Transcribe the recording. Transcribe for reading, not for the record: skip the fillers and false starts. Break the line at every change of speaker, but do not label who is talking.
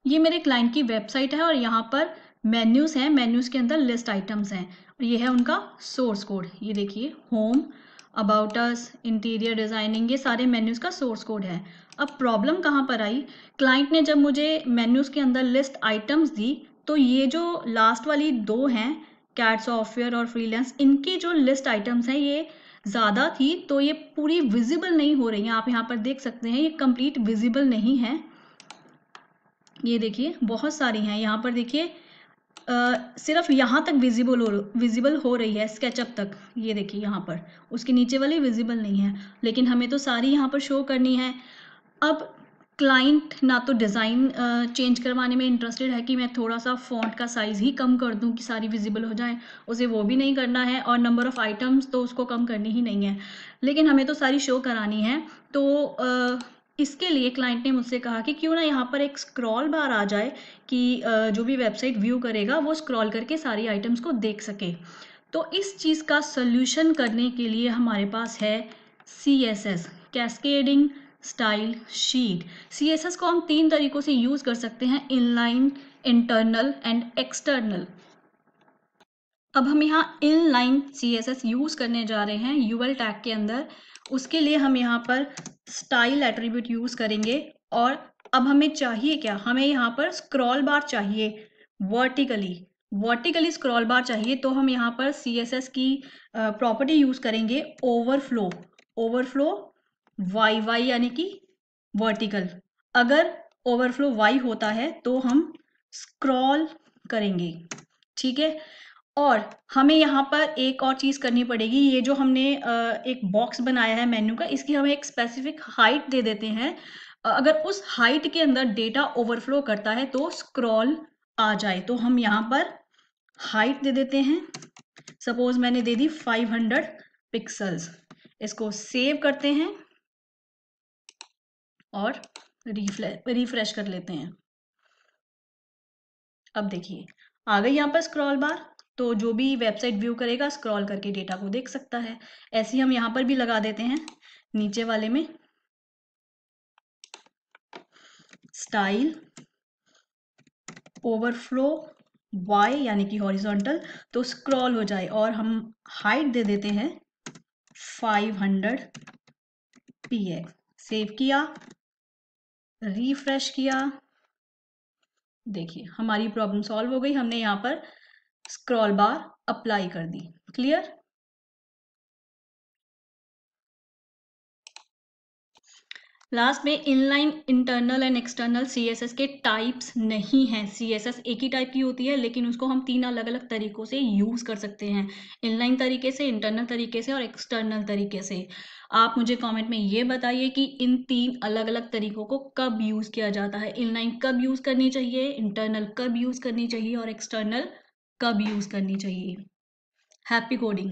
ये मेरे क्लाइंट की वेबसाइट है और यहाँ पर मेन्यूज़ हैं, मेन्यूज़ के अंदर लिस्ट आइटम्स हैं और ये है उनका सोर्स कोड। ये देखिए, home, about us, interior designing, ये सारे मेन्यूज़ का सोर्स कोड है। अब प्रॉब्लम कहाँ पर आई, क्लाइंट ने जब मुझे मेन्यूज़ के अंदर लिस्ट आइटम्स दी तो ये जो लास्ट वाली दो हैं, कैट सॉफ्टवेयर और फ्रीलांस, इनकी जो लिस्ट आइटम्स हैं ये ज़्यादा थी तो ये पूरी विजिबल नहीं हो रही हैं। आप यहाँ पर देख सकते हैं ये कंप्लीट विजिबल नहीं है। ये देखिए बहुत सारी हैं, यहाँ पर देखिए सिर्फ यहाँ तक विजिबल हो रही है, स्केचअप तक। ये देखिए यहाँ पर, उसके नीचे वाली विजिबल नहीं है, लेकिन हमें तो सारी यहाँ पर शो करनी है। अब क्लाइंट ना तो डिज़ाइन चेंज करवाने में इंटरेस्टेड है कि मैं थोड़ा सा फ़ॉन्ट का साइज़ ही कम कर दूं कि सारी विजिबल हो जाए, उसे वो भी नहीं करना है, और नंबर ऑफ़ आइटम्स तो उसको कम करनी ही नहीं है, लेकिन हमें तो सारी शो करानी है। तो इसके लिए क्लाइंट ने मुझसे कहा कि क्यों ना यहाँ पर एक स्क्रॉल बार आ जाए कि जो भी वेबसाइट व्यू करेगा वो स्क्रॉल करके सारी आइटम्स को देख सके। तो इस चीज़ का सल्यूशन करने के लिए हमारे पास है CSS, cascading style sheet. CSS को हम 3 तरीकों से यूज़ कर सकते हैं, इनलाइन, इंटरनल एंड एक्सटर्नल। अब हम यहाँ इनलाइन CSS यूज़ करने जा रहे हैं UL टैग के अंदर। उसके लिए हम यहाँ पर स्टाइल एट्रीब्यूट यूज़ करेंगे और अब हमें चाहिए क्या, हमें यहाँ पर स्क्रॉल बार चाहिए वर्टिकली स्क्रॉल बार चाहिए। तो हम यहाँ पर CSS की प्रॉपर्टी यूज़ करेंगे ओवरफ्लो YY यानी कि वर्टिकल। अगर ओवरफ्लो Y होता है तो हम स्क्रॉल करेंगे, ठीक है। और हमें यहाँ पर एक और चीज़ करनी पड़ेगी, ये जो हमने एक बॉक्स बनाया है मेन्यू का, इसकी हमें एक स्पेसिफिक हाइट दे देते हैं। अगर उस हाइट के अंदर डेटा ओवरफ्लो करता है तो स्क्रॉल आ जाए, तो हम यहाँ पर हाइट दे देते हैं। सपोज मैंने दे दी 500 पिक्सल्स। इसको सेव करते हैं और रिफ्रेश कर लेते हैं। अब देखिए आ गई यहाँ पर स्क्रॉल बार, तो जो भी वेबसाइट व्यू करेगा स्क्रॉल करके डेटा को देख सकता है। ऐसे ही हम यहाँ पर भी लगा देते हैं नीचे वाले में, स्टाइल ओवरफ्लो Y यानी कि हॉरिजॉन्टल, तो स्क्रॉल हो जाए, और हम हाइट दे देते हैं 500 px। सेव किया, रिफ्रेश किया, देखिए हमारी प्रॉब्लम सॉल्व हो गई। हमने यहाँ पर स्क्रॉल बार अप्लाई कर दी। क्लियर। लास्ट में inline, internal and external CSS के टाइप्स नहीं हैं। CSS एक ही टाइप की होती है, लेकिन उसको हम 3 अलग अलग तरीकों से यूज़ कर सकते हैं, इनलाइन तरीके से, इंटरनल तरीके से और एक्सटर्नल तरीके से। आप मुझे कमेंट में ये बताइए कि इन 3 अलग अलग तरीकों को कब यूज़ किया जाता है, इनलाइन कब यूज़ करनी चाहिए, इंटरनल कब यूज़ करनी चाहिए और एक्सटर्नल कब यूज़ करनी चाहिए। Happy coding.